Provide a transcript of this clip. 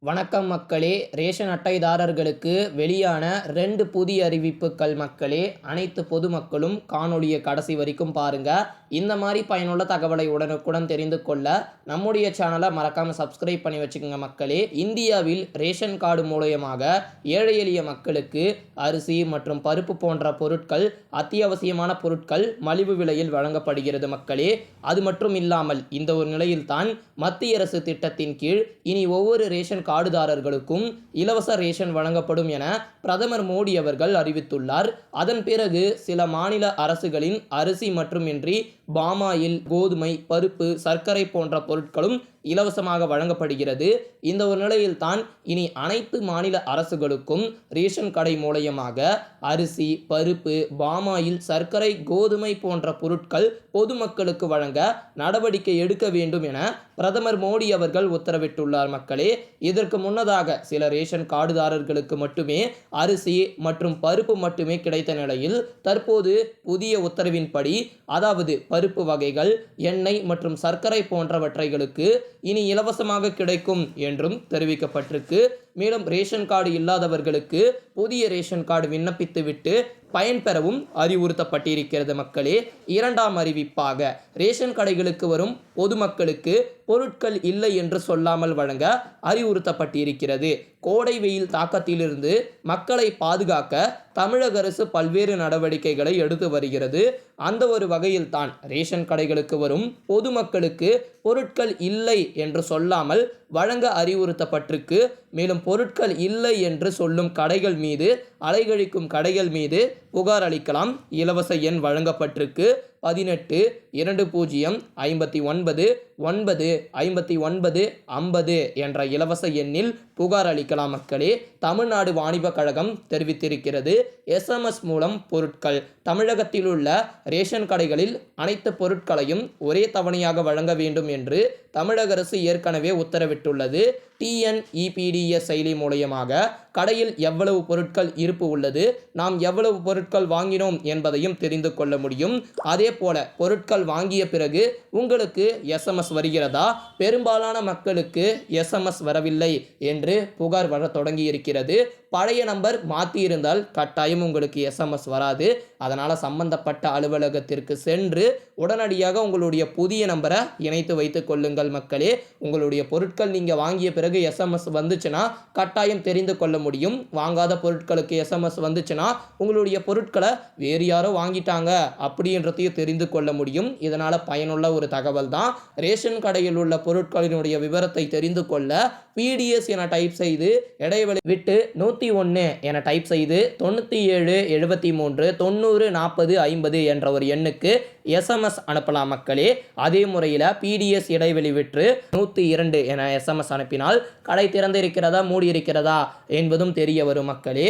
வணக்கம் மக்களே! ரேஷன் அட்டைதாரர்களுக்கு வெளியான 2 புதிய அறிவிப்புகள் மக்களே! அனைத்து பொதுமக்களும் காணொளிய கடைசி வரைக்கும் பாருங்க. இந்த மாரி பயனுள்ள தகவலை உடனுக்குடன் தெரிந்து கொள்ள நம்முடைய சேனலை மறக்காம சப்ஸ்கிரைப் பண்ணி வச்சுக்கோங்க மக்களே! இந்தியாவில் ரேஷன் கார்டு மூலியமாக ஏழை எளிய மக்களுக்கு அரிசி மற்றும் பருப்பு போன்ற பொருட்கள், அத்தியாவசியமான பொருட்கள் மலிவு விலையில் வழங்கப்படுகிறது மக்களே! அது மட்டும் இல்லாமல் இந்த ஒரு நிலையில்தான் மத்திய அரசு திட்டத்தின் கீழ் இனி ஒவ்வொரு ரேஷன் கார்டுதாரர்களுக்கும் இலவச ரேஷன் வழங்கப்படும் என பிரதமர் மோடி அவர்கள் அறிவித்துள்ளார். அதன் பிறகு சில மாநில அரசுகளின் அரிசி மட்டுமின்றி பாமாயில், கோதுமை, பருப்பு, சர்க்கரை போன்ற பொருட்களும் இலவசமாக வழங்கப்படுகிறது. இந்த ஒரு நிலையில்தான் இனி அனைத்து மாநில அரசுகளுக்கும் ரேஷன் கடை மூலயமாக அரிசி, பருப்பு, பாமாயில், சர்க்கரை, கோதுமை போன்ற பொருட்கள் பொதுமக்களுக்கு வழங்க நடவடிக்கை எடுக்க வேண்டும் என பிரதமர் மோடி அவர்கள் உத்தரவிட்டுள்ளார் மக்களே! இதற்கு முன்னதாக சில ரேஷன் கார்டுதாரர்களுக்கு மட்டுமே அரிசி மற்றும் பருப்பு மட்டுமே கிடைத்த நிலையில் தற்போது புதிய உத்தரவின்படி, அதாவது பருப்பு வகைகள், எண்ணெய் மற்றும் சர்க்கரை போன்றவற்றைகளுக்கு இனி இலவசமாக கிடைக்கும் என்றும் தெரிவிக்கப்பட்டிருக்கு. மேலும் ரேஷன் கார்டு இல்லாதவர்களுக்கு புதிய ரேஷன் கார்டு விண்ணப்பித்துவிட்டு பயன்பெறவும் அறிவுறுத்தப்பட்டிருக்கிறது மக்களே! இரண்டாம் அறிவிப்பாக ரேஷன் கடைகளுக்கு வரும் பொதுமக்களுக்கு பொருட்கள் இல்லை என்று சொல்லாமல் வழங்க அறிவுறுத்தப்பட்டிருக்கிறது. கோடை வெயில் தாக்கத்திலிருந்து மக்களை பாதுகாக்க தமிழக அரசு பல்வேறு நடவடிக்கைகளை எடுத்து வருகிறது. அந்த ஒரு வகையில்தான் ரேஷன் கடைகளுக்கு வரும் பொதுமக்களுக்கு பொருட்கள் இல்லை என்று சொல்லாமல் வழங்க அறிவுறுத்தப்பட்டிருக்கு. மேலும் பொருட்கள் இல்லை என்று சொல்லும் கடைகள் மீது, அலைகழிக்கும் கடைகள் மீது புகார் அளிக்கலாம். இலவச எண் வழங்கப்பட்டிருக்கு. 18 20 59 9 59 50 என்ற இலவச எண்ணில் புகார் அளிக்கலாம் மக்களே! தமிழ்நாடு வாணிப கழகம் தெரிவித்திருக்கிறது. SMS மூலம் பொருட்கள் தமிழகத்தில் உள்ள ரேஷன் கடைகளில் அனைத்து பொருட்களையும் ஒரே தவணையாக வழங்க வேண்டும் என்று தமிழக அரசு ஏற்கனவே உத்தரவிட்டுள்ளது. TNEPDS செயலி மூலயமாக கடையில் எவ்வளவு பொருட்கள் இருப்பு உள்ளது, நாம் எவ்வளவு பொருட்கள் வாங்கினோம் என்பதையும் தெரிந்து கொள்ள முடியும். அதே போல பொருட்கள் வாங்கிய பிறகு உங்களுக்கு SMS வருகிறதா? பெரும்பாலான மக்களுக்கு SMS வரவில்லை என்று புகார் வர தொடங்கி இருக்கிறது. பழைய நம்பர் மாற்றி இருந்தால் கட்டாயம் உங்களுக்கு SMS வராது. அதனால் சம்பந்தப்பட்ட அலுவலகத்திற்கு சென்று உடனடியாக உங்களுடைய புதிய நம்பரை இணைத்து வைத்துக் கொள்ளுங்கள் மக்களே! உங்களுடைய பொருட்கள் நீங்கள் வாங்கிய பிறகு SMS வந்துச்சுன்னா கட்டாயம் தெரிந்து கொள்ள முடியும். வாங்காத பொருட்களுக்கு SMS வந்துச்சுன்னா உங்களுடைய பொருட்களை வேறு யாரோ வாங்கிட்டாங்க அப்படின்றதையும் தெரிந்து கொள்ள முடியும். இதனால் பயனுள்ள ஒரு தகவல் தான். ரேஷன் கடையில் உள்ள பொருட்களினுடைய விவரத்தை தெரிந்து கொள்ள PDS என டைப் செய்து இடைவெளி விட்டு 101 என டைப் செய்து 97 73 90 40 50 என்ற ஒரு எண்ணுக்கு SMS அனுப்பலாம் மக்களே! அதே முறையில் PDS இடைவெளி விட்டு 102 என SMS அனுப்பினால் கடை திறந்திருக்கிறதா மூடி இருக்கிறதா என்பதும் தெரிய வரும் மக்களே!